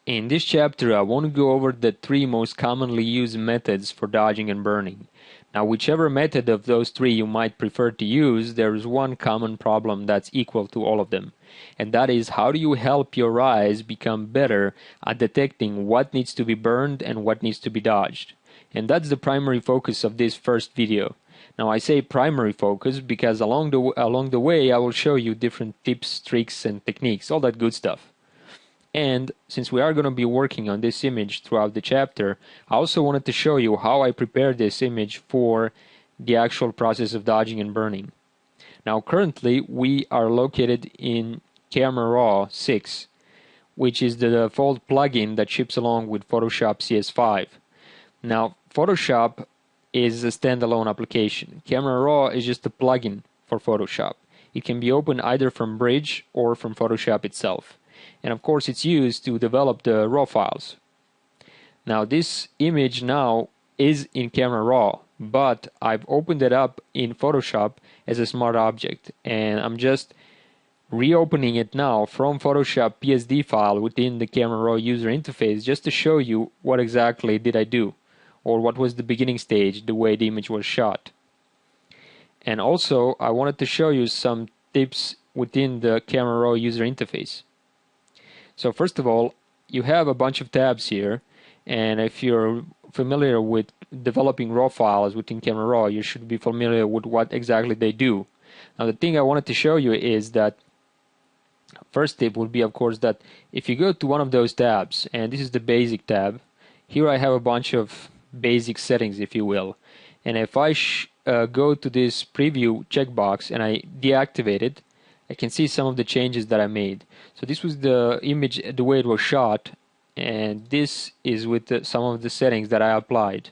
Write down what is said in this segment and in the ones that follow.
In this chapter, I want to go over the 3 most commonly used methods for dodging and burning. Now, whichever method of those 3 you might prefer to use, there is one common problem that's equal to all of them. And that is, how do you help your eyes become better at detecting what needs to be burned and what needs to be dodged? And that's the primary focus of this first video. Now, I say primary focus because along the way I will show you different tips, tricks, and techniques, all that good stuff. And since we are going to be working on this image throughout the chapter, I also wanted to show you how I prepared this image for the actual process of dodging and burning. Now currently we are located in Camera Raw 6, which is the default plugin that ships along with Photoshop CS5. Now Photoshop is a standalone application. Camera Raw is just a plugin for Photoshop. It can be opened either from Bridge or from Photoshop itself. And of course it's used to develop the raw files. Now this image now is in Camera Raw, but I've opened it up in Photoshop as a smart object, and I'm just reopening it now from Photoshop PSD file within the Camera Raw user interface just to show you what exactly did I do, or what was the beginning stage, the way the image was shot. And also I wanted to show you some tips within the Camera Raw user interface. So first of all, you have a bunch of tabs here, and if you're familiar with developing raw files within Camera Raw, you should be familiar with what exactly they do. Now the thing I wanted to show you is that first tip would be, of course, that if you go to one of those tabs, and this is the basic tab, here I have a bunch of basic settings, if you will, and if I go to this preview checkbox and I deactivate it, I can see some of the changes that I made. So this was the image, the way it was shot, and this is with some of the settings that I applied.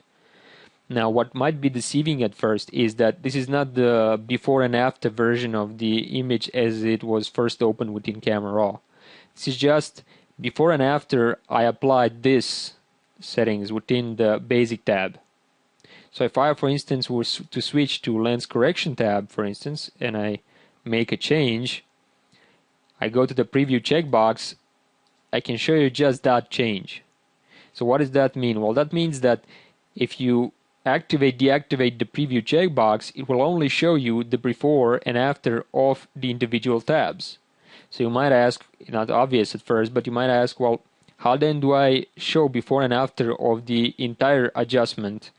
Now what might be deceiving at first is that this is not the before and after version of the image as it was first opened within Camera Raw. This is just before and after I applied this settings within the basic tab. So if I, for instance, was to switch to lens correction tab, for instance, and I make a change, I go to the preview checkbox, I can show you just that change. So what does that mean? Well, that means that if you deactivate the preview checkbox, it will only show you the before and after of the individual tabs. So you might ask, not obvious at first, but you might ask, well, how then do I show before and after of the entire adjustment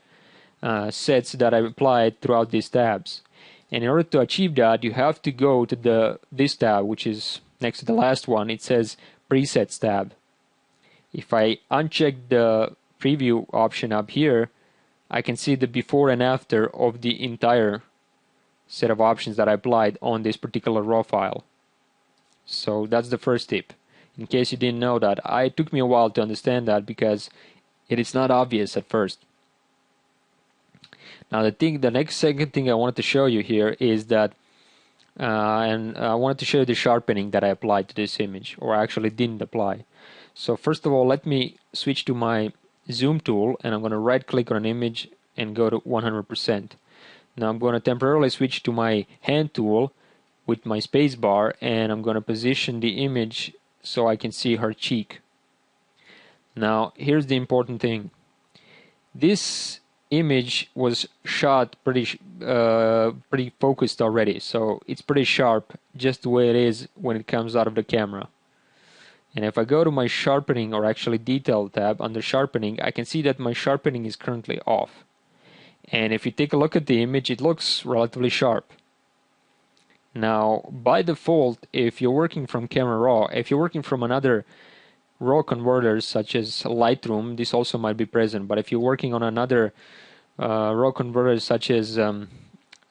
sets that I applied throughout these tabs? And in order to achieve that, you have to go to this tab, which is next to the last one. It says Presets tab. If I uncheck the preview option up here, I can see the before and after of the entire set of options that I applied on this particular raw file. So that's the first tip. In case you didn't know that, it took me a while to understand that because it is not obvious at first. Now the second thing I wanted to show you here is that, and I wanted to show you the sharpening that I applied to this image, or actually didn't apply. So first of all, let me switch to my zoom tool, and I'm going to right click on an image and go to 100%. Now I'm going to temporarily switch to my hand tool with my space bar, and I'm going to position the image so I can see her cheek. Now here's the important thing. This image was shot pretty focused already, so it's pretty sharp just the way it is when it comes out of the camera. And if I go to my sharpening, or actually detail tab under sharpening, I can see that my sharpening is currently off. And if you take a look at the image, it looks relatively sharp. Now by default, if you're working from Camera Raw, if you're working from another raw converters such as Lightroom, this also might be present, but if you're working on another raw converters such as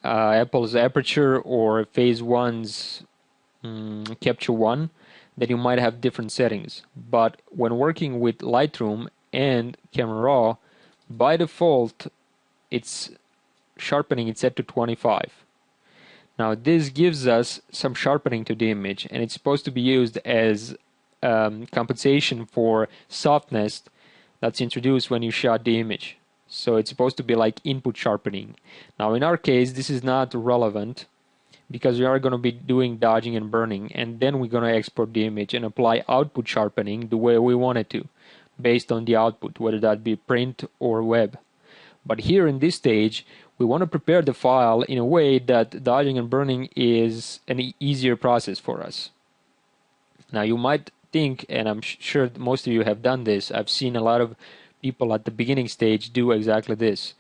Apple's Aperture or Phase 1's Capture One, then you might have different settings. But when working with Lightroom and Camera Raw, by default its sharpening is set to 25. Now this gives us some sharpening to the image, and it's supposed to be used as compensation for softness that's introduced when you shot the image. So it's supposed to be like input sharpening. Now in our case, this is not relevant because we are going to be doing dodging and burning, and then we're going to export the image and apply output sharpening the way we want it to. based on the output, whether that be print or web. But here in this stage, we want to prepare the file in a way that dodging and burning is an easier process for us. Now you might think, and I'm sure most of you have done this, I've seen a lot of people at the beginning stage do exactly this.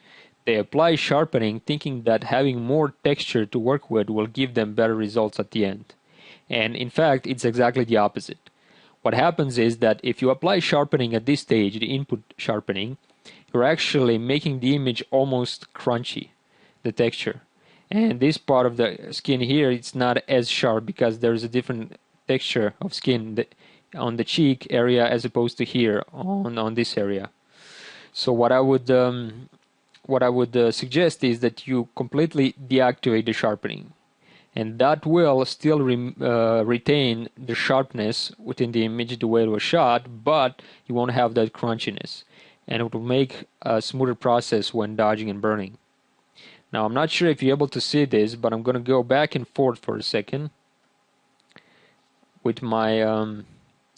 They apply sharpening thinking that having more texture to work with will give them better results at the end. And in fact, it's exactly the opposite. What happens is that if you apply sharpening at this stage, the input sharpening, you're actually making the image almost crunchy, the texture. And this part of the skin here, it's not as sharp because there's a different texture of skin on the cheek area as opposed to here on this area. So what I would suggest is that you completely deactivate the sharpening, and that will still retain the sharpness within the image the way it was shot, but you won't have that crunchiness, and it will make a smoother process when dodging and burning. Now I'm not sure if you're able to see this, but I'm going to go back and forth for a second with my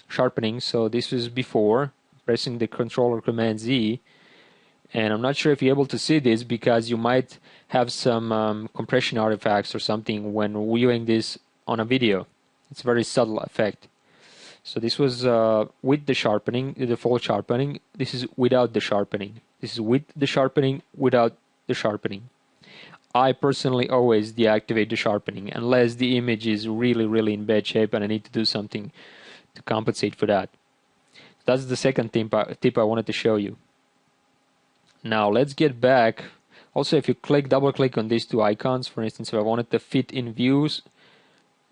sharpening. So this was before pressing the Control or Command Z, and I'm not sure if you're able to see this because you might have some compression artifacts or something when viewing this on a video. It's a very subtle effect. So this was with the sharpening, the full sharpening. This is without the sharpening. This is with the sharpening, without the sharpening. I personally always deactivate the sharpening unless the image is really in bad shape and I need to do something to compensate for that. That's the second tip I wanted to show you. Now let's get back. Also, if you double click on these two icons, for instance, if I wanted to fit in views,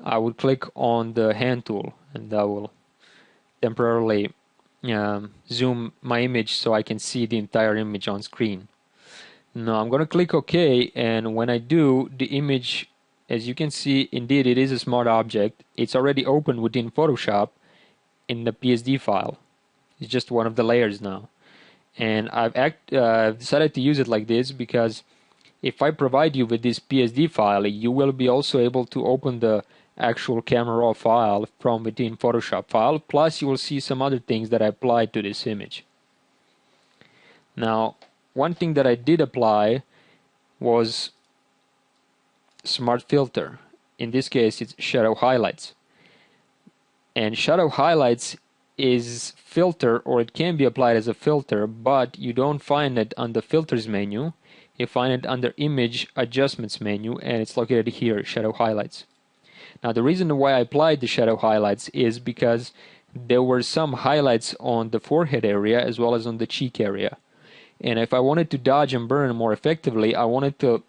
I would click on the hand tool and that will temporarily zoom my image so I can see the entire image on screen. Now I'm going to click OK, and when I do, the image, as you can see, indeed it is a smart object. It's already open within Photoshop in the PSD file. It's just one of the layers now. And I've decided to use it like this because if I provide you with this PSD file, you will be also able to open the actual camera raw file from within Photoshop file, plus you will see some other things that I applied to this image. Now, one thing that I did apply was smart filter. In this case, it's shadow highlights. And shadow highlights is filter, or it can be applied as a filter, but you don't find it on the filters menu. You find it under image adjustments menu, and it's located here, shadow highlights. Now the reason why I applied the shadow highlights is because there were some highlights on the forehead area as well as on the cheek area, and if I wanted to dodge and burn more effectively, I wanted to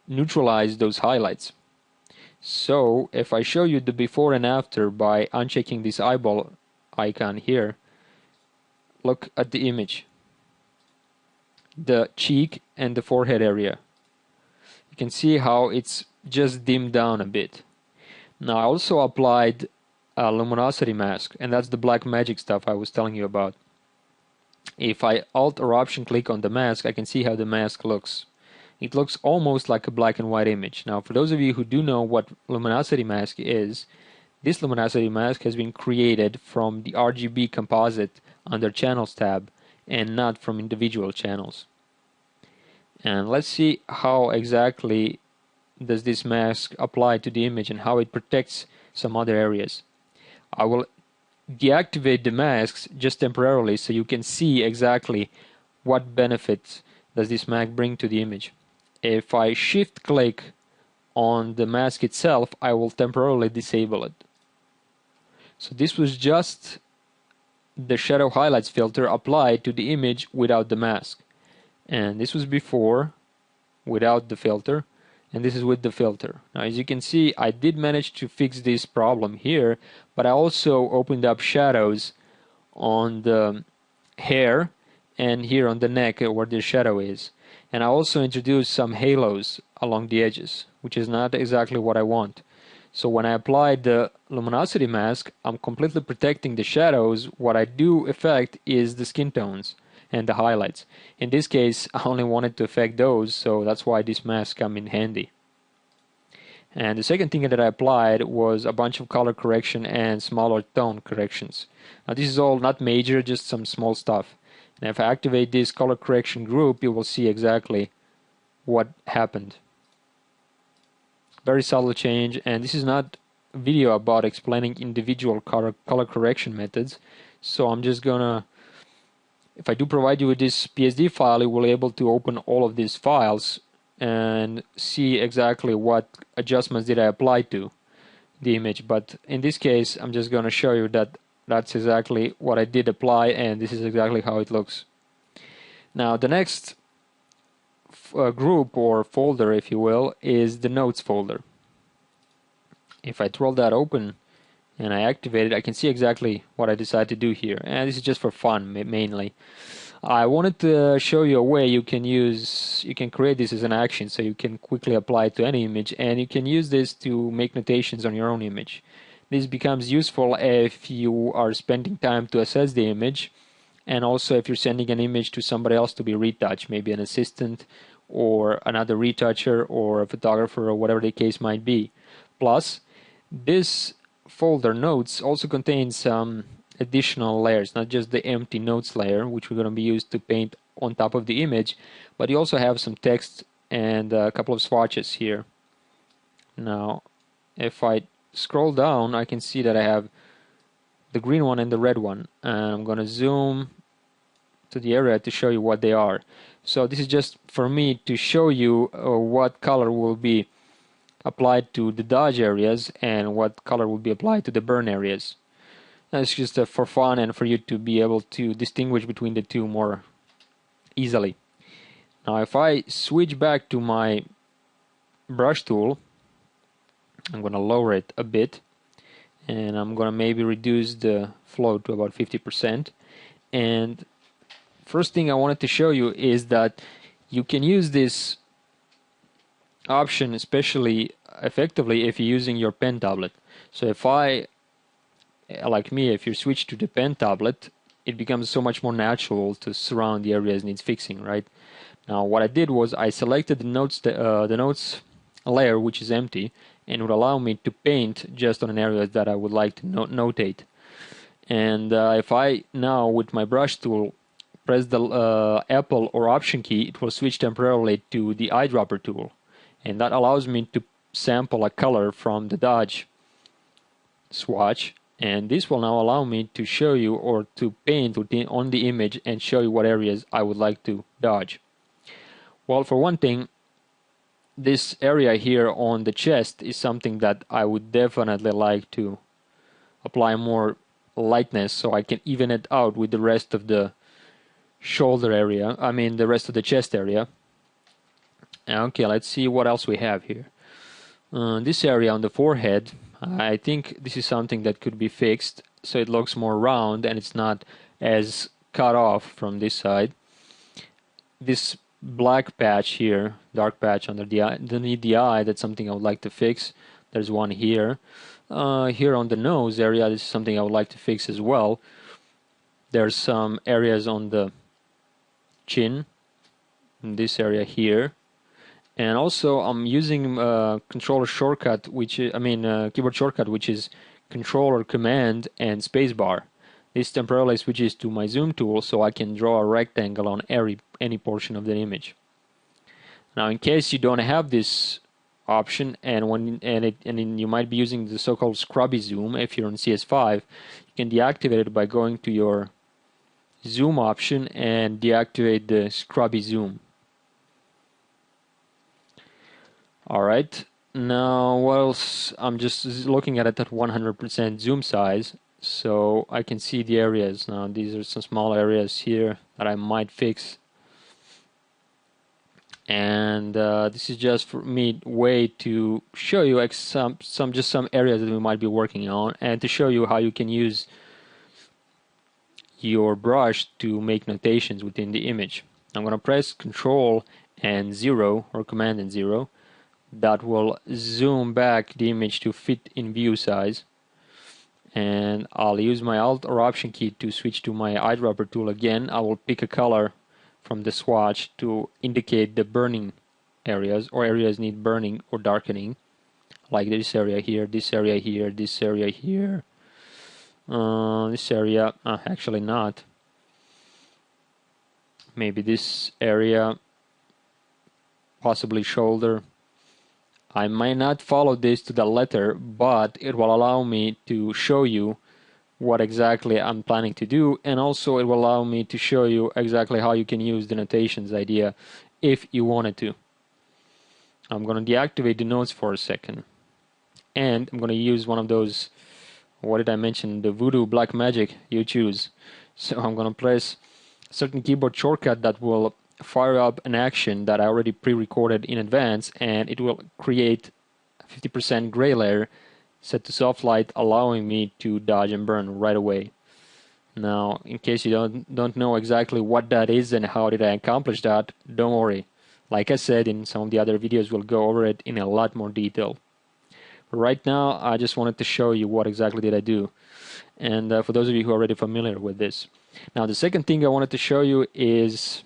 neutralize those highlights. So if I show you the before and after by unchecking this eyeball icon here, look at the image, the cheek and the forehead area. You can see how it's just dimmed down a bit. Now I also applied a luminosity mask, and that's the black magic stuff I was telling you about. If I Alt or Option click on the mask, I can see how the mask looks. It looks almost like a black and white image. Now for those of you who do know what luminosity mask is, this luminosity mask has been created from the RGB composite under Channels tab and not from individual channels. And let's see how exactly does this mask apply to the image and how it protects some other areas. I will deactivate the masks just temporarily so you can see exactly what benefits does this mask bring to the image. If I shift click on the mask itself, I will temporarily disable it. So this was just the shadow highlights filter applied to the image without the mask. And this was before, without the filter, and this is with the filter. Now as you can see, I did manage to fix this problem here, but I also opened up shadows on the hair and here on the neck where the shadow is. And I also introduced some halos along the edges, which is not exactly what I want. So when I applied the luminosity mask, I'm completely protecting the shadows. What I do affect is the skin tones and the highlights. In this case, I only wanted to affect those, so that's why this mask come in handy. And the second thing that I applied was a bunch of color correction and smaller tone corrections. Now this is all not major, just some small stuff. And if I activate this color correction group, you will see exactly what happened. Very subtle change, and this is not a video about explaining individual color correction methods. So I'm just gonna, if I do provide you with this PSD file, you will be able to open all of these files and see exactly what adjustments did I apply to the image. But in this case, I'm just going to show you that that's exactly what I did apply, and this is exactly how it looks. Now the next group or folder, if you will, is the notes folder. If I twirl that open and I activate it, I can see exactly what I decided to do here, and this is just for fun mainly. I wanted to show you a way you can create this as an action, so you can quickly apply it to any image, and you can use this to make notations on your own image. This becomes useful if you are spending time to assess the image, and also if you're sending an image to somebody else to be retouched, maybe an assistant or another retoucher or a photographer or whatever the case might be. Plus, this folder notes also contains some additional layers, not just the empty notes layer, which we're going to be used to paint on top of the image, but you also have some text and a couple of swatches here. Now, if I scroll down, I can see that I have the green one and the red one, and I'm going to zoom to the area to show you what they are. So this is just for me to show you what color will be applied to the dodge areas and what color will be applied to the burn areas. It's just for fun and for you to be able to distinguish between the two more easily. Now if I switch back to my brush tool, I'm going to lower it a bit, and I'm going to maybe reduce the flow to about 50%. And first thing I wanted to show you is that you can use this option especially effectively if you're using your pen tablet. So if like me, if you switch to the pen tablet, it becomes so much more natural to surround the areas needs fixing, right? Now what I did was I selected the notes layer, which is empty, and would allow me to paint just on an area that I would like to notate. And if I now with my brush tool press the Apple or Option key, it will switch temporarily to the eyedropper tool, and that allows me to sample a color from the dodge swatch. And this will now allow me to show you or to paint on the image and show you what areas I would like to dodge. Well, for one thing, this area here on the chest is something that I would definitely like to apply more lightness so I can even it out with the rest of the shoulder area, the rest of the chest area. Okay, let's see what else we have here. This area on the forehead, I think this is something that could be fixed so it looks more round and it's not as cut off from this side. This black patch here, dark patch underneath the eye, that's something I would like to fix. There's one here. Here on the nose area, this is something I would like to fix as well. There's some areas on the chin, in this area here. And also I'm using controller shortcut, keyboard shortcut, which is Control or Command and Spacebar. This temporarily switches to my zoom tool so I can draw a rectangle on any portion of the image. Now in case you don't have this option and you might be using the so-called scrubby zoom, if you're on CS5, you can deactivate it by going to your zoom option and deactivate the scrubby zoom. Alright, now what else? I'm just looking at it at 100% zoom size, so I can see the areas. Now these are some small areas here that I might fix, and this is just for me way to show you some areas that we might be working on, and to show you how you can use your brush to make notations within the image. I'm going to press Control and 0 or Command and 0. That will zoom back the image to fit in view size, and I'll use my Alt or Option key to switch to my eyedropper tool again. I will pick a color from the swatch to indicate the burning areas or areas need burning or darkening. like this area here, this area here, this area here, this area, actually not. Maybe this area, possibly shoulder. I might not follow this to the letter, but it will allow me to show you what exactly I'm planning to do, and also it will allow me to show you exactly how you can use the notations idea if you wanted to. I'm going to deactivate the notes for a second, and I'm going to use one of those, what did I mention, the voodoo black magic you choose. So I'm going to press a certain keyboard shortcut that will fire up an action that I already pre-recorded in advance, and it will create a 50% gray layer set to soft light, allowing me to dodge and burn right away. Now, in case you don't know exactly what that is and how did I accomplish that, don't worry. Like I said, in some of the other videos we'll go over it in a lot more detail. But right now I just wanted to show you what exactly did I do, and for those of you who are already familiar with this. Now the second thing I wanted to show you is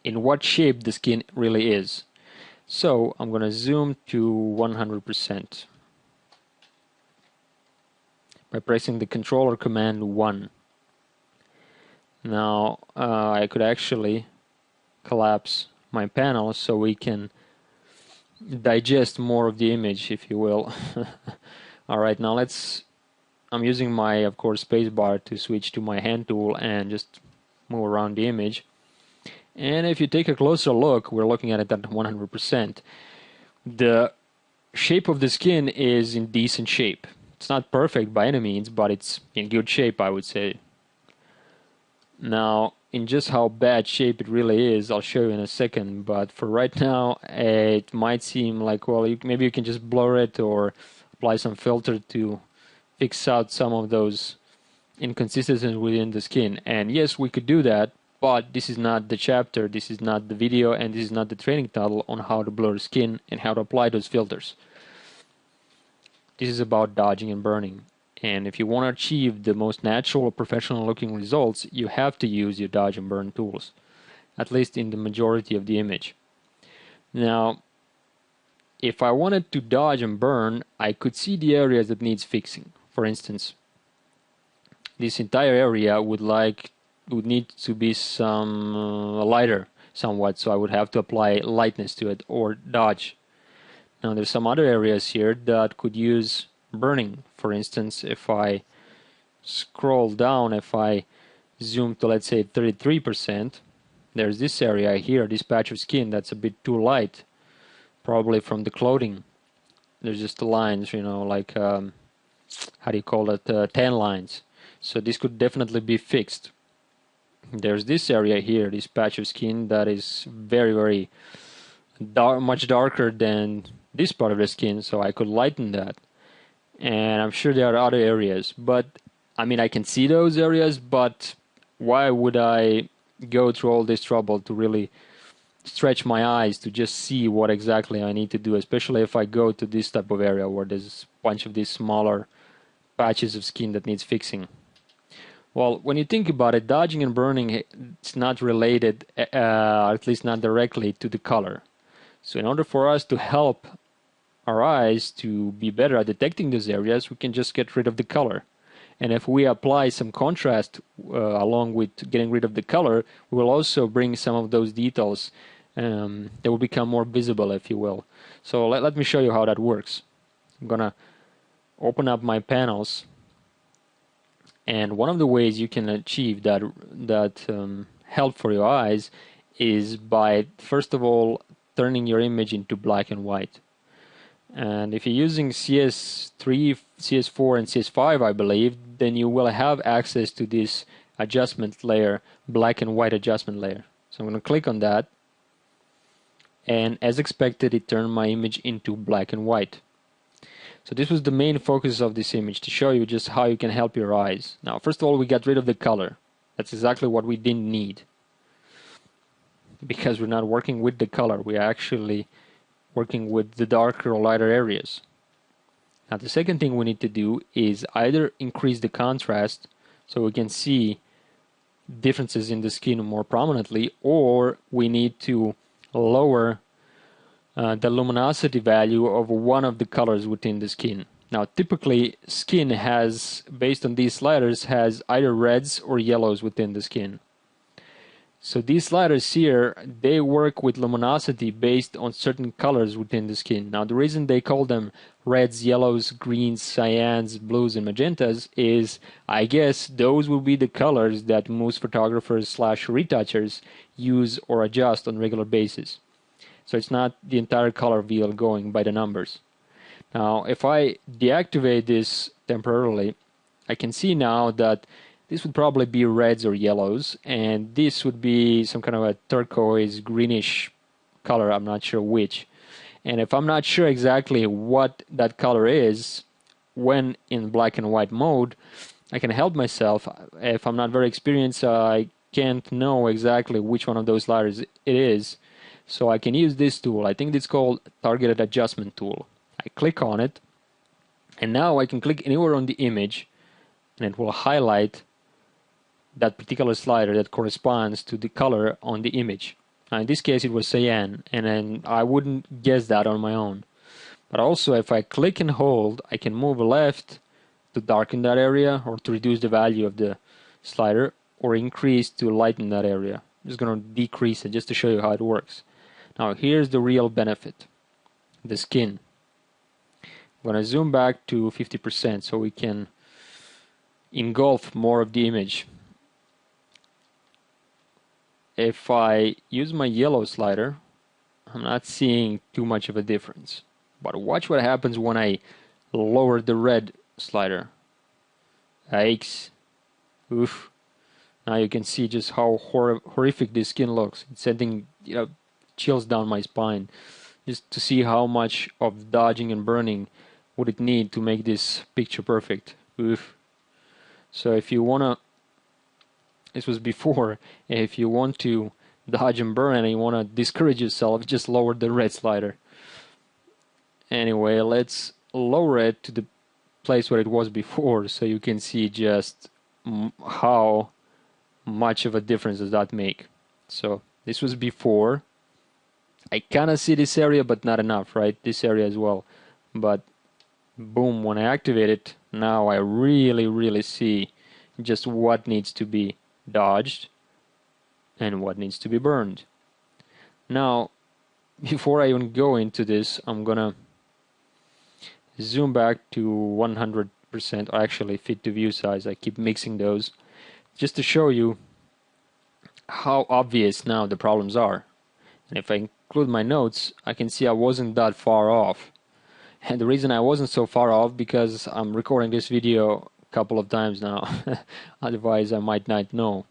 in what shape the skin really is. So I'm going to zoom to 100% by pressing the controller command 1. Now I could actually collapse my panel so we can digest more of the image, if you will. Alright, now I'm using my, of course, spacebar to switch to my hand tool and just move around the image. And if you take a closer look, we're looking at it at 100%. The shape of the skin is in decent shape. It's not perfect by any means, but it's in good shape, I would say. Now, in just how bad shape it really is, I'll show you in a second, but for right now, it might seem like, well, maybe you can just blur it or apply some filter to fix out some of those inconsistencies within the skin. And yes, we could do that, but this is not the chapter, this is not the video, and this is not the training title on how to blur skin and how to apply those filters. This is about dodging and burning. And if you want to achieve the most natural, professional looking results, you have to use your dodge and burn tools, at least in the majority of the image. Now, if I wanted to dodge and burn, I could see the areas that needs fixing. For instance, this entire area would need to be some lighter somewhat, so I would have to apply lightness to it or dodge. Now there's some other areas here that could use burning. For instance, if I scroll down, if I zoom to, let's say, 33%, there's this area here, this patch of skin that's a bit too light, probably from the clothing. There's just the lines, you know, like how do you call it, tan lines. So this could definitely be fixed. There's this area here, this patch of skin that is very, very much darker than this part of the skin, so I could lighten that. And I'm sure there are other areas, but I mean, I can see those areas, but why would I go through all this trouble to really stretch my eyes to just see what exactly I need to do, especially if I go to this type of area where there's a bunch of these smaller patches of skin that needs fixing. Well, when you think about it, dodging and burning, it's not related, at least not directly, to the color. So in order for us to help our eyes to be better at detecting those areas, we can just get rid of the color. And if we apply some contrast along with getting rid of the color, we will also bring some of those details that will become more visible, if you will. So let me show you how that works. I'm gonna open up my panels, and one of the ways you can achieve that help for your eyes is by, first of all, turning your image into black and white. And if you're using CS3, CS4, and CS5, I believe, then you will have access to this adjustment layer, black and white adjustment layer. So I'm going to click on that, and as expected, it turned my image into black and white. So this was the main focus of this image, to show you just how you can help your eyes. Now, first of all, we got rid of the color. That's exactly what we didn't need, because we're not working with the color. We're actually working with the darker or lighter areas. Now the second thing we need to do is either increase the contrast so we can see differences in the skin more prominently, or we need to lower the luminosity value of one of the colors within the skin. Now typically skin has, based on these sliders, has either reds or yellows within the skin. So these sliders here, they work with luminosity based on certain colors within the skin. Now the reason they call them reds, yellows, greens, cyans, blues, and magentas is, I guess, those will be the colors that most photographers / retouchers use or adjust on a regular basis. So it's not the entire color wheel going by the numbers. Now if I deactivate this temporarily, I can see now that this would probably be reds or yellows, and this would be some kind of a turquoise greenish color, I'm not sure which. And if I'm not sure exactly what that color is when in black and white mode, I can help myself. If I'm not very experienced, I can't know exactly which one of those sliders it is, so I can use this tool. I think it's called Targeted Adjustment Tool. I click on it, and now I can click anywhere on the image, and it will highlight that particular slider that corresponds to the color on the image. Now in this case it was cyan, and then I wouldn't guess that on my own. But also if I click and hold, I can move left to darken that area, or to reduce the value of the slider, or increase to lighten that area. I'm just going to decrease it just to show you how it works. Now here's the real benefit, the skin. I'm going to zoom back to 50% so we can engulf more of the image. If I use my yellow slider, I'm not seeing too much of a difference. But watch what happens when I lower the red slider. Yikes. Oof. Now you can see just how horrific this skin looks. It's sending chills down my spine just to see how much of dodging and burning would it need to make this picture perfect. Oof. So if you wanna, this was before, if you want to dodge and burn and you want to discourage yourself, just lower the red slider. Anyway, let's lower it to the place where it was before so you can see just how much of a difference does that make. So this was before. I kind of see this area but not enough, right? This area as well. But boom, when I activate it, now I really see just what needs to be dodged and what needs to be burned. Now before I even go into this, I'm gonna zoom back to 100%, or actually fit to view size. I keep mixing those just to show you how obvious now the problems are. And if I include my notes, I can see I wasn't that far off. And the reason I wasn't so far off, because I'm recording this video a couple of times now. Otherwise I might not know,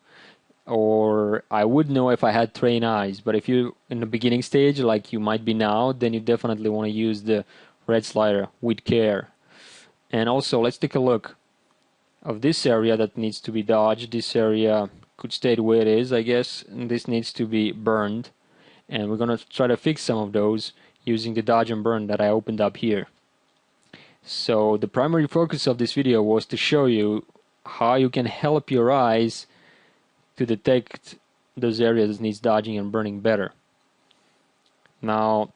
or I would know if I had trained eyes. But if you're in the beginning stage like you might be now, then you definitely want to use the red slider with care. And also let's take a look of this area that needs to be dodged. This area could stay the way it is, I guess, and this needs to be burned, and we're gonna try to fix some of those using the dodge and burn that I opened up here. So the primary focus of this video was to show you how you can help your eyes to detect those areas that needs dodging and burning better. Now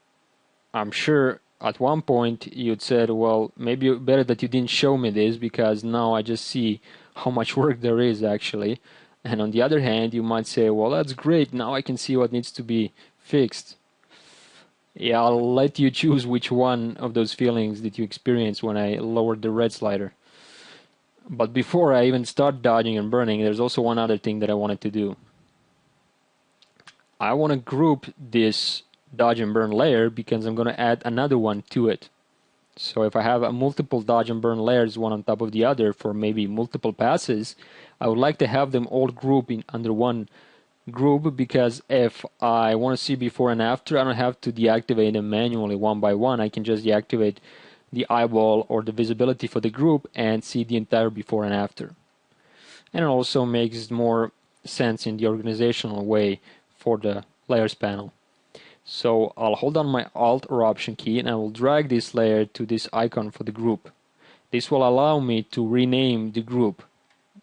I'm sure at one point you'd said, well, maybe better that you didn't show me this, because now I just see how much work there is actually. And on the other hand, you might say, well, that's great, now I can see what needs to be fixed. Yeah, I'll let you choose which one of those feelings did you experience when I lowered the red slider. But before I even start dodging and burning, there's also one other thing that I wanted to do. I want to group this dodge and burn layer because I'm going to add another one to it. So if I have a multiple dodge and burn layers one on top of the other for maybe multiple passes, I would like to have them all grouped in under one group, because if I want to see before and after, I don't have to deactivate them manually one by one. I can just deactivate the eyeball or the visibility for the group and see the entire before and after. And it also makes more sense in the organizational way for the layers panel. So I'll hold down my Alt or Option key and I will drag this layer to this icon for the group. This will allow me to rename the group,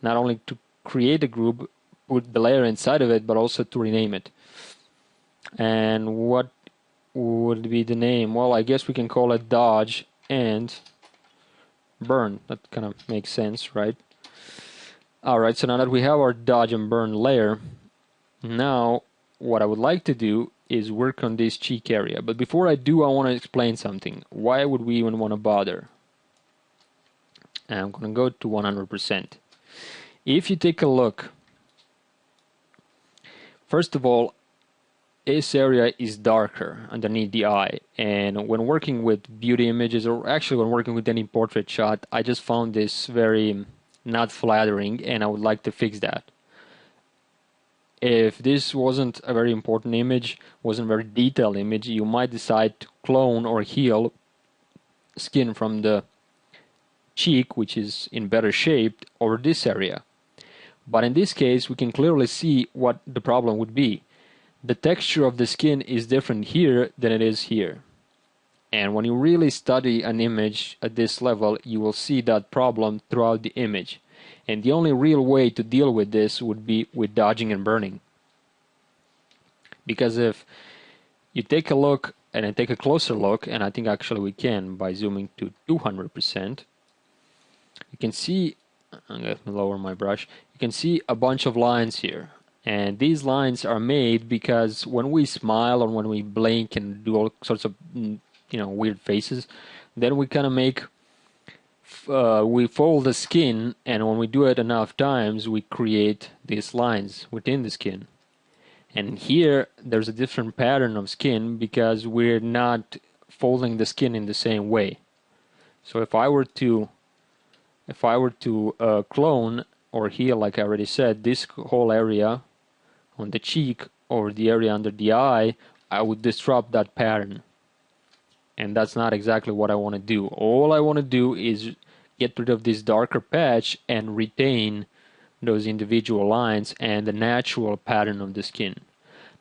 not only to create a group, put the layer inside of it, but also to rename it. And what would be the name? Well, I guess we can call it dodge and burn. That kind of makes sense, right? Alright, so now that we have our dodge and burn layer, now what I would like to do is work on this cheek area. But before I do, I want to explain something. Why would we even want to bother? And I'm going to go to 100%. If you take a look, first of all, this area is darker underneath the eye, and when working with beauty images, or actually when working with any portrait shot, I just found this very not flattering, and I would like to fix that. If this wasn't a very important image, wasn't a very detailed image, you might decide to clone or heal skin from the cheek, which is in better shape, over this area. But in this case, we can clearly see what the problem would be. The texture of the skin is different here than it is here. And when you really study an image at this level, you will see that problem throughout the image. And the only real way to deal with this would be with dodging and burning. Because if you take a look, and I take a closer look, and I think actually we can by zooming to 200%, you can see, I'm going to lower my brush, you can see a bunch of lines here. And these lines are made because when we smile or when we blink and do all sorts of weird faces, then we kind of make we fold the skin, and when we do it enough times, we create these lines within the skin. And here there's a different pattern of skin because we're not folding the skin in the same way. So if I were to clone or heal, like I already said, this whole area on the cheek or the area under the eye, I would disrupt that pattern. And that's not exactly what I want to do. All I want to do is get rid of this darker patch and retain those individual lines and the natural pattern of the skin.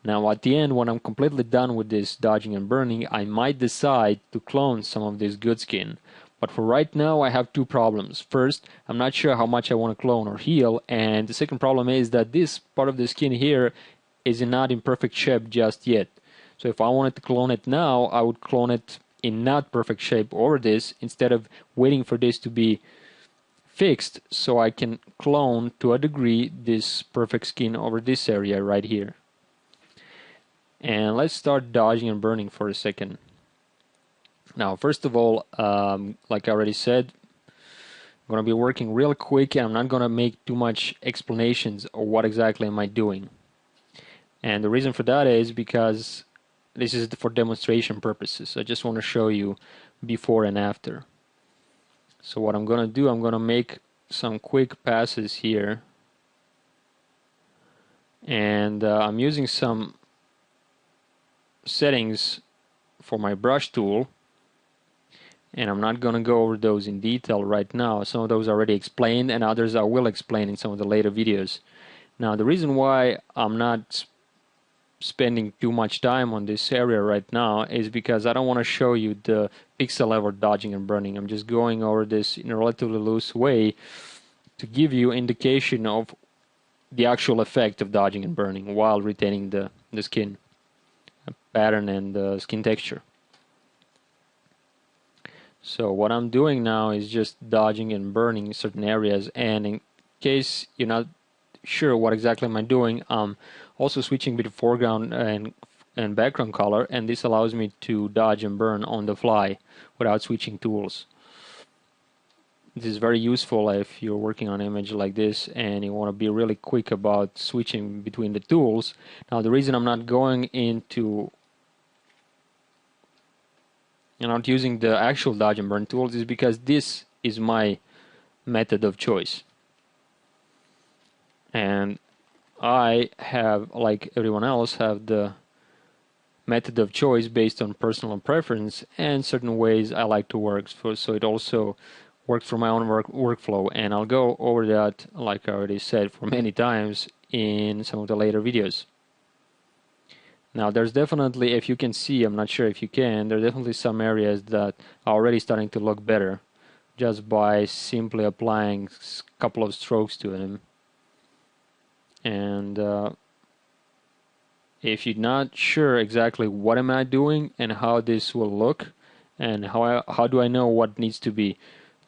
Now at the end, when I'm completely done with this dodging and burning, I might decide to clone some of this good skin. But for right now, I have two problems. First, I'm not sure how much I want to clone or heal, and the second problem is that this part of the skin here is not in perfect shape just yet. So if I wanted to clone it now, I would clone it in not perfect shape over this, instead of waiting for this to be fixed so I can clone to a degree this perfect skin over this area right here. And let's start dodging and burning for a second. Now, first of all, like I already said, I'm going to be working real quick, and I'm not going to make too much explanations of what exactly am I doing. And the reason for that is because this is for demonstration purposes. I just want to show you before and after. So what I'm going to do, I'm going to make some quick passes here. And I'm using some settings for my brush tool. And I'm not going to go over those in detail right now. Some of those are already explained, and others I will explain in some of the later videos. Now, the reason why I'm not spending too much time on this area right now is because I don't want to show you the pixel level dodging and burning. I'm just going over this in a relatively loose way to give you indication of the actual effect of dodging and burning while retaining the skin pattern and the skin texture. So what I'm doing now is just dodging and burning certain areas, and in case you're not sure what exactly am I doing, I'm also switching between foreground and background color, and this allows me to dodge and burn on the fly without switching tools. This is very useful if you're working on an image like this and you want to be really quick about switching between the tools. Now, the reason I'm not going into not using the actual dodge and burn tools is because this is my method of choice. And I have, like everyone else, have the method of choice based on personal preference and certain ways I like to work. So it also works for my own workflow. And I'll go over that, like I already said, for many times in some of the later videos. Now, there's definitely, if you can see, I'm not sure if you can, there's definitely some areas that are already starting to look better just by simply applying a couple of strokes to them. And if you're not sure exactly what am I doing and how this will look and how do I know what needs to be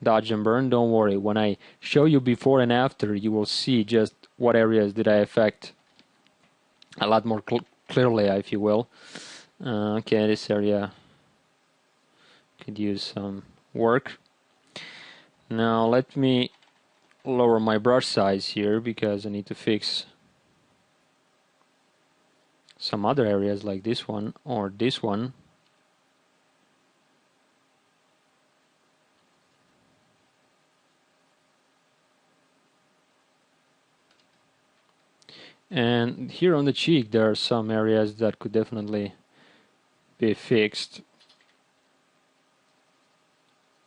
dodged and burned, don't worry. When I show you before and after, you will see just what areas did I affect a lot more clearly, if you will. Okay, this area could use some work. Now let me lower my brush size here because I need to fix some other areas like this one or this one. And here on the cheek there are some areas that could definitely be fixed.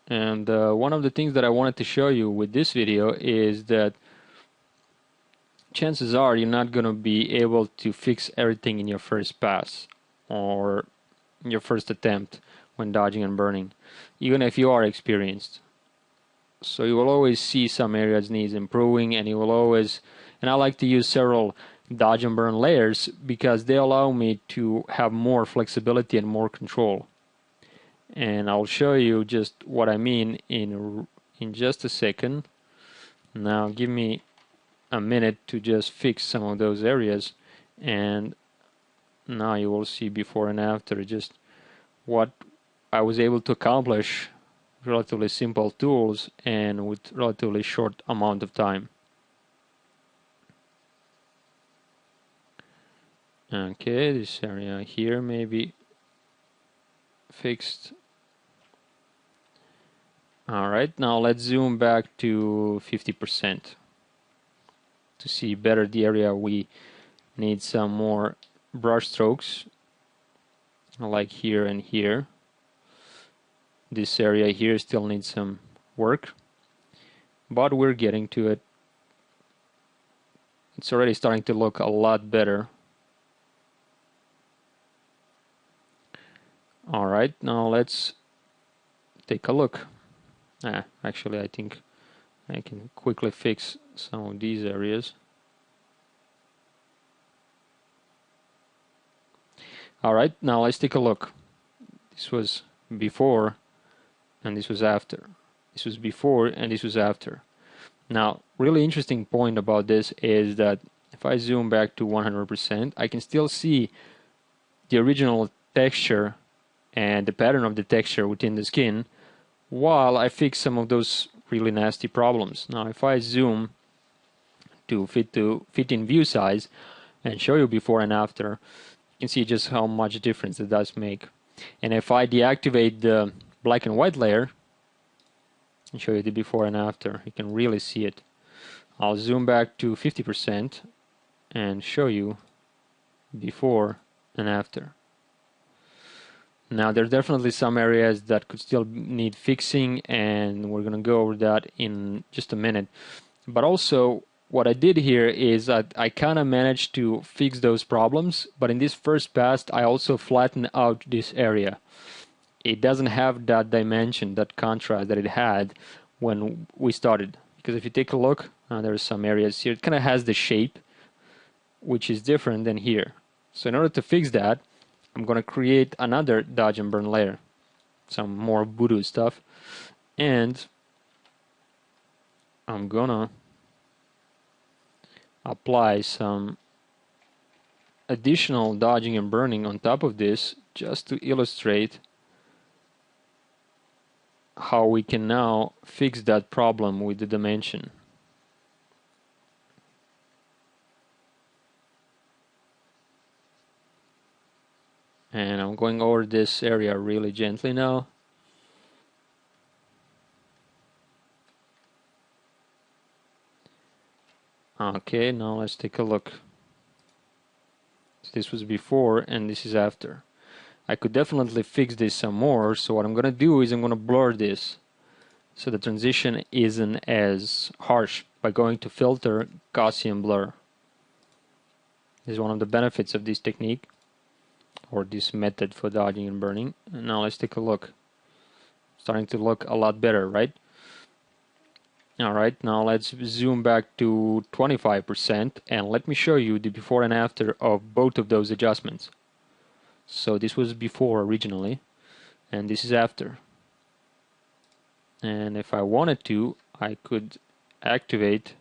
And one of the things that I wanted to show you with this video is that chances are you're not going to be able to fix everything in your first pass or your first attempt when dodging and burning, even if you are experienced. So you will always see some areas needs improving, and you will always, and I like to use several dodge and burn layers because they allow me to have more flexibility and more control. And I'll show you just what I mean in just a second. Now give me a minute to just fix some of those areas, and now you will see before and after just what I was able to accomplish with relatively simple tools and with relatively short amount of time. Okay, this area here may be fixed. Alright, now let's zoom back to 50% to see better the area we need some more brush strokes, like here and here. This area here still needs some work, but we're getting to it. It's already starting to look a lot better. Alright, now let's take a look. Actually, I think I can quickly fix some of these areas. Alright, now let's take a look. This was before and this was after. This was before and this was after. Now, really interesting point about this is that if I zoom back to 100%, I can still see the original texture and the pattern of the texture within the skin while I fix some of those really nasty problems. Now if I zoom to fit in view size and show you before and after, you can see just how much difference it does make. And if I deactivate the black and white layer and show you the before and after, you can really see it. I'll zoom back to 50% and show you before and after. Now there's definitely some areas that could still need fixing, and we're gonna go over that in just a minute. But also what I did here is that I kinda managed to fix those problems, but in this first pass I also flattened out this area. It doesn't have that dimension, that contrast that it had when we started. Because if you take a look, there's some areas here, it kinda has the shape, which is different than here. So in order to fix that, I'm gonna create another dodge and burn layer, some more voodoo stuff, and I'm gonna apply some additional dodging and burning on top of this just to illustrate how we can now fix that problem with the dimension. And I'm going over this area really gently now. Okay, now let's take a look. So this was before and this is after. I could definitely fix this some more, so what I'm gonna do is I'm gonna blur this so the transition isn't as harsh by going to Filter, Gaussian Blur. This is one of the benefits of this technique, or this method for dodging and burning. And now let's take a look. Starting to look a lot better, right? Alright, now let's zoom back to 25% and let me show you the before and after of both of those adjustments. So this was before originally, and this is after. And if I wanted to, I could activate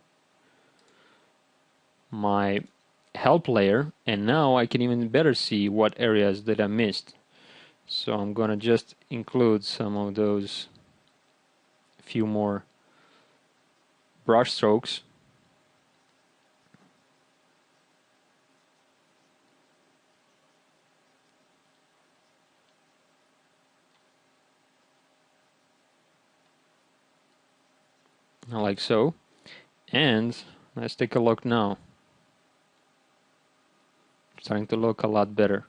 my help layer, and now I can even better see what areas that I missed. So I'm gonna just include some of those few more brush strokes. Like so. And let's take a look now. Starting to look a lot better.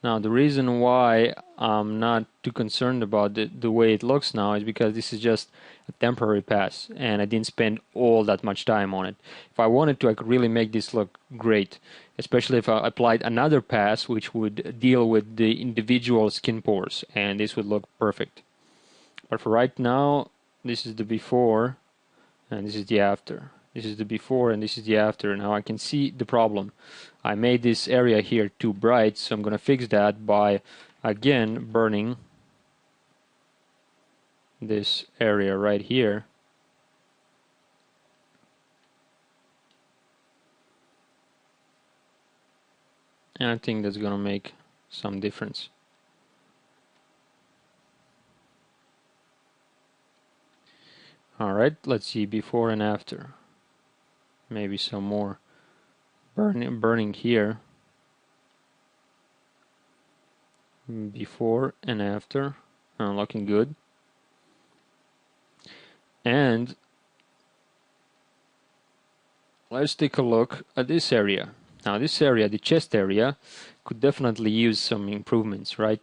Now the reason why I'm not too concerned about the way it looks now is because this is just a temporary pass and I didn't spend all that much time on it. If I wanted to, I could really make this look great, especially if I applied another pass which would deal with the individual skin pores, and this would look perfect. But for right now, this is the before and this is the after. This is the before and this is the after. Now I can see the problem. I made this area here too bright, so I'm going to fix that by again burning this area right here. And I think that's going to make some difference. Alright, let's see before and after. Maybe some more burning here. Before and after. Looking good. And let's take a look at this area. Now this area, the chest area, could definitely use some improvements, right?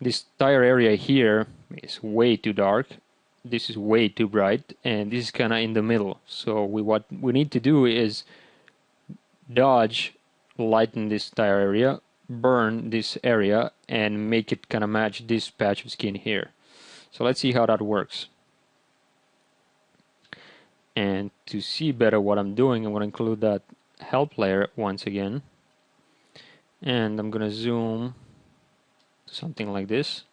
This entire area here is way too dark. This is way too bright, and this is kind of in the middle. So what we need to do is dodge, lighten this entire area, burn this area, and make it kind of match this patch of skin here. So let's see how that works. And to see better what I'm doing, I'm going to include that help layer once again. And I'm going to zoom to something like this.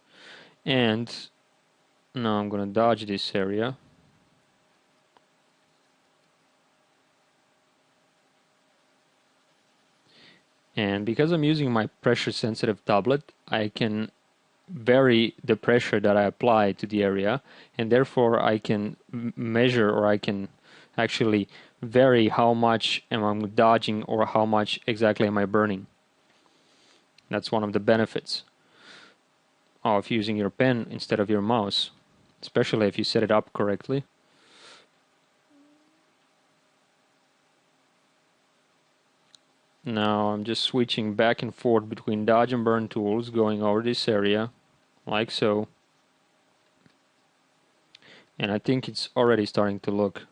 And now I'm going to dodge this area. And because I'm using my pressure sensitive tablet, I can vary the pressure that I apply to the area, and therefore I can measure, or I can actually vary how much am I dodging or how much exactly am I burning. That's one of the benefits of using your pen instead of your mouse, especially if you set it up correctly. Now I'm just switching back and forth between dodge and burn tools, going over this area, like so. And I think it's already starting to look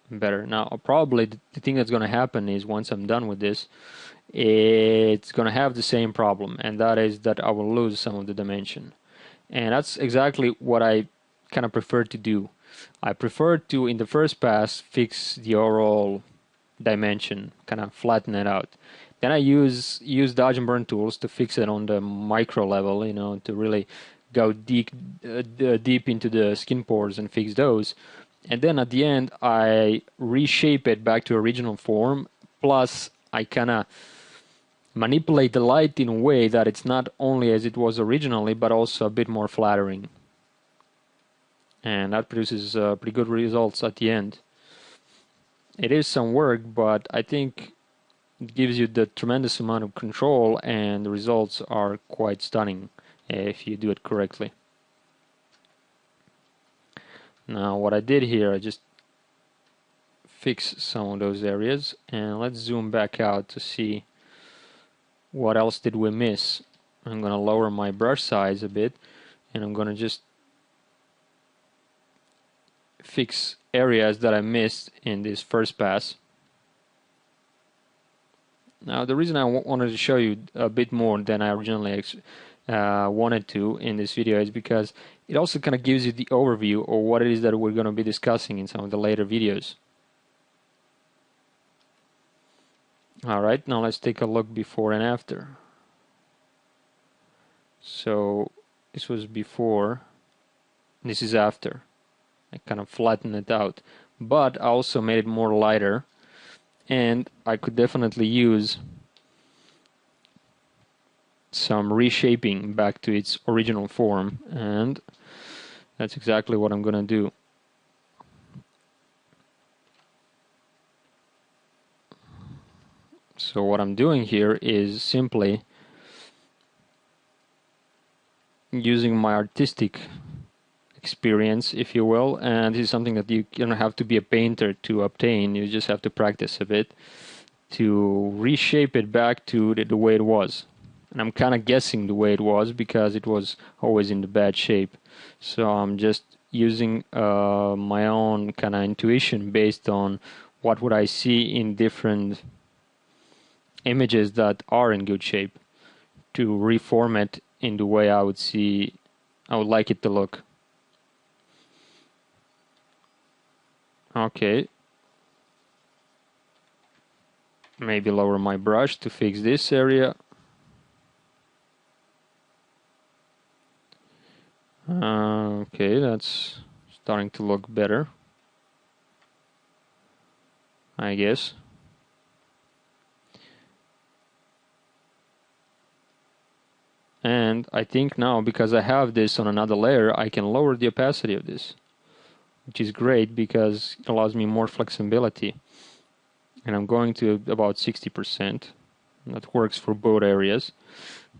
better. Now probably the thing that's going to happen is once I'm done with this, it's going to have the same problem, and that is that I will lose some of the dimension. And that's exactly what I kind of prefer to do. I prefer to, in the first pass, fix the overall dimension, kind of flatten it out. Then I use dodge and burn tools to fix it on the micro level, you know, to really go deep into the skin pores and fix those. And then at the end, I reshape it back to original form. Plus, I kind of manipulate the light in a way that it's not only as it was originally, but also a bit more flattering. And that produces pretty good results at the end. It is some work, but I think it gives you the tremendous amount of control, and the results are quite stunning if you do it correctly. Now what I did here, I just fixed some of those areas, and let's zoom back out to see what else did we miss. I'm going to lower my brush size a bit, and I'm going to just fix areas that I missed in this first pass. Now the reason I wanted to show you a bit more than I originally wanted to in this video is because it also kind of gives you the overview of what it is that we're going to be discussing in some of the later videos. Alright, now let's take a look before and after. So this was before, this is after. I kind of flattened it out, but I also made it more lighter, and I could definitely use some reshaping back to its original form, and that's exactly what I'm gonna do. So what I'm doing here is simply using my artistic experience, if you will, and this is something that you don't have to be a painter to obtain. You just have to practice a bit to reshape it back to the way it was. And I'm kind of guessing the way it was because it was always in the bad shape. So I'm just using my own kind of intuition based on what would I see in different images that are in good shape to reformat in the way I would like it to look. Okay. Maybe lower my brush to fix this area. Okay, that's starting to look better, I guess. And I think now, because I have this on another layer, I can lower the opacity of this, which is great because it allows me more flexibility. And I'm going to about 60%. That works for both areas.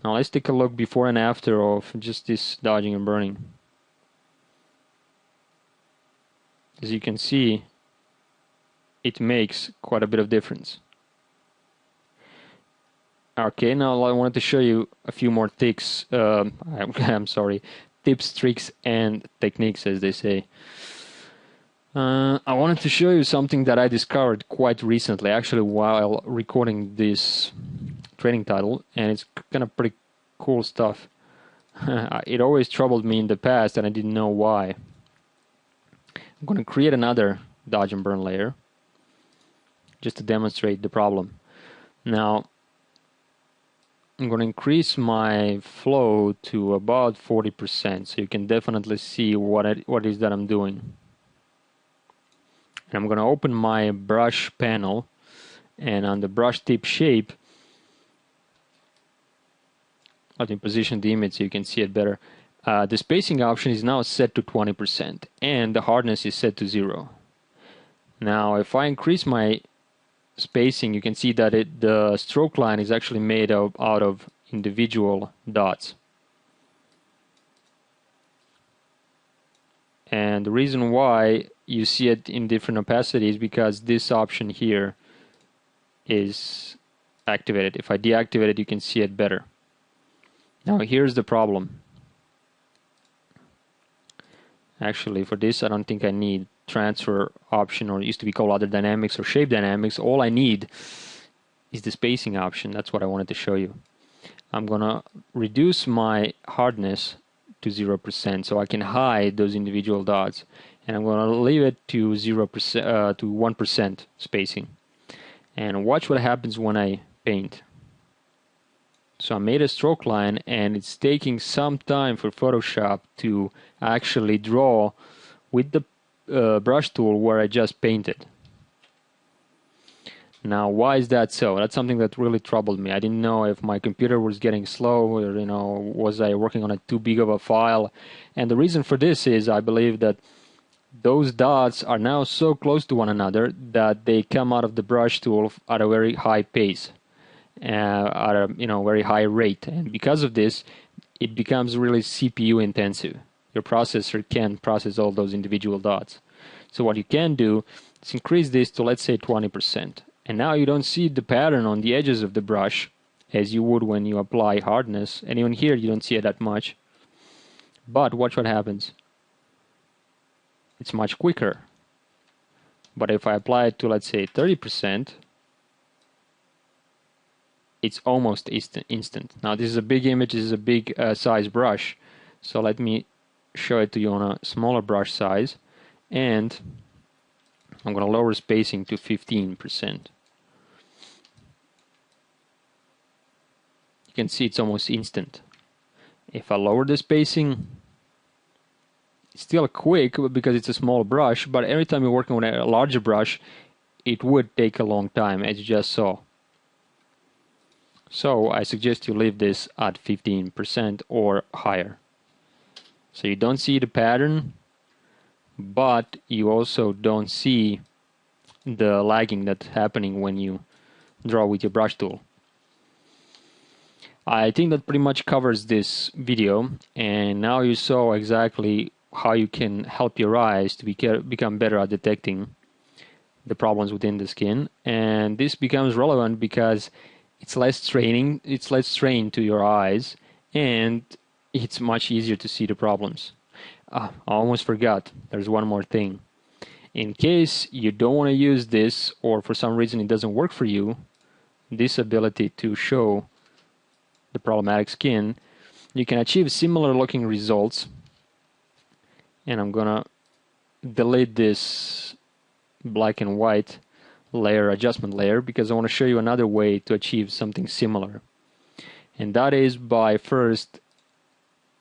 Now let's take a look before and after of just this dodging and burning. As you can see, it makes quite a bit of difference. Okay, now I wanted to show you a few more tips. I'm sorry, tips, tricks, and techniques, as they say. I wanted to show you something that I discovered quite recently, actually while recording this training title, and it's kind of pretty cool stuff. It always troubled me in the past and I didn't know why. I'm going to create another dodge and burn layer just to demonstrate the problem. Now I'm going to increase my flow to about 40% so you can definitely see what it is that I'm doing. And I'm going to open my brush panel, and on the brush tip shape, let me position the image so you can see it better. The spacing option is now set to 20% and the hardness is set to 0. Now if I increase my spacing, you can see that the stroke line is actually made out of individual dots. And the reason why you see it in different opacity is because this option here is activated. If I deactivate it, you can see it better. Now here's the problem. Actually, for this I don't think I need transfer option, or it used to be called other dynamics or shape dynamics. All I need is the spacing option. That's what I wanted to show you. I'm gonna reduce my hardness to 0% so I can hide those individual dots, and I'm gonna leave it to 0% to 1% spacing, and watch what happens when I paint. So I made a stroke line, and it's taking some time for Photoshop to actually draw with the brush tool where I just painted. Now, why is that so? That's something that really troubled me. I didn't know if my computer was getting slow, or was I working on a too big of a file. And the reason for this is I believe that those dots are now so close to one another that they come out of the brush tool at a very high pace, at a very high rate. And because of this, it becomes really CPU intensive. Your processor can't process all those individual dots. So what you can do is increase this to, let's say, 20%. And now you don't see the pattern on the edges of the brush as you would when you apply hardness. And even here you don't see it that much. But watch what happens. It's much quicker. But if I apply it to, let's say, 30%, it's almost instant. Now this is a big image, this is a big size brush, so let me show it to you on a smaller brush size, and I'm going to lower spacing to 15%. You can see it's almost instant. If I lower the spacing, it's still quick because it's a small brush, but every time you're working with a larger brush, it would take a long time, as you just saw. So I suggest you leave this at 15% or higher. So you don't see the pattern, but you also don't see the lagging that's happening when you draw with your brush tool. I think that pretty much covers this video, and now you saw exactly how you can help your eyes to become better at detecting the problems within the skin. And this becomes relevant because it's less strain to your eyes, and it's much easier to see the problems. I almost forgot, there's one more thing. In case you don't want to use this, or for some reason it doesn't work for you, this ability to show the problematic skin, you can achieve similar looking results. And I'm gonna delete this black and white layer, adjustment layer, because I want to show you another way to achieve something similar. And that is by first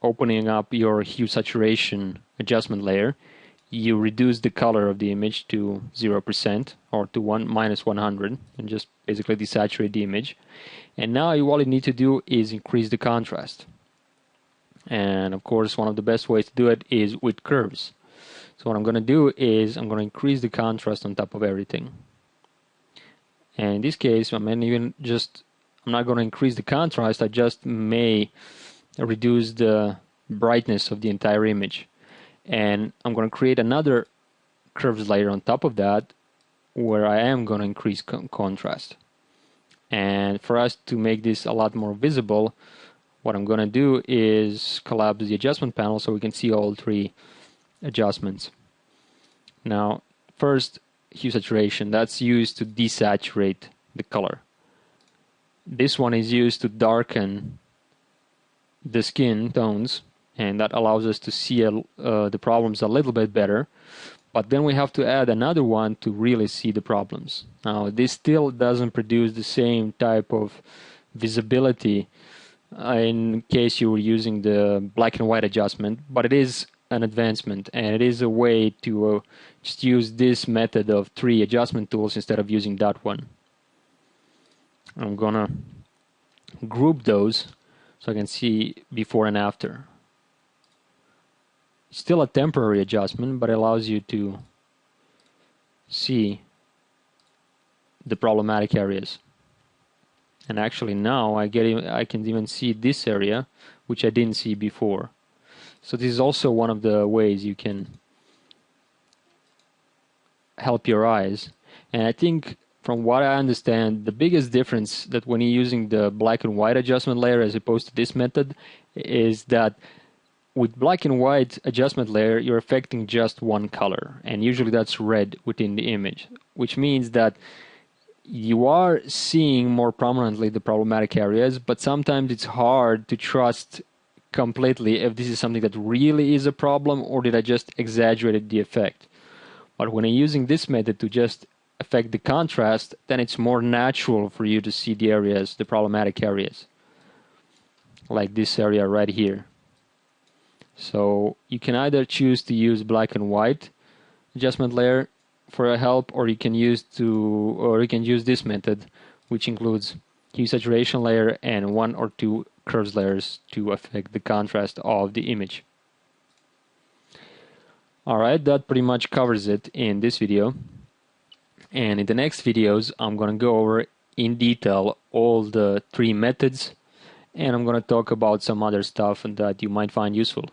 opening up your hue saturation adjustment layer. You reduce the color of the image to 0% or to -100 and just basically desaturate the image. And now all you need to do is increase the contrast. And of course, one of the best ways to do it is with curves. So what I'm going to do is I'm going to increase the contrast on top of everything. And in this case, I'm not going to increase the contrast, I just may reduce the brightness of the entire image. And I'm going to create another curves layer on top of that where I am going to increase contrast. And for us to make this a lot more visible, what I'm going to do is collapse the adjustment panel so we can see all three adjustments. Now, first, hue saturation, that's used to desaturate the color. This one is used to darken the skin tones, and that allows us to see the problems a little bit better. But then we have to add another one to really see the problems. Now, this still doesn't produce the same type of visibility in case you were using the black and white adjustment, but it is an advancement, and it is a way to just use this method of 3 adjustment tools instead of using that one. I'm gonna group those so I can see before and after. Still a temporary adjustment, but it allows you to see the problematic areas. And actually now I can even see this area, which I didn't see before. So this is also one of the ways you can help your eyes. And I think, from what I understand, the biggest difference that when you're using the black and white adjustment layer as opposed to this method is that with black and white adjustment layer, you're affecting just one color, and usually that's red within the image, which means that you are seeing more prominently the problematic areas, but sometimes it's hard to trust completely if this is something that really is a problem or did I just exaggerate the effect. But when you're using this method to just affect the contrast, then it's more natural for you to see the areas, the problematic areas, like this area right here. So you can either choose to use black and white adjustment layer for help, or you can use this method, which includes hue saturation layer and 1 or 2 curves layers to affect the contrast of the image. Alright, that pretty much covers it in this video. And in the next videos, I'm going to go over in detail all the 3 methods, and I'm going to talk about some other stuff that you might find useful.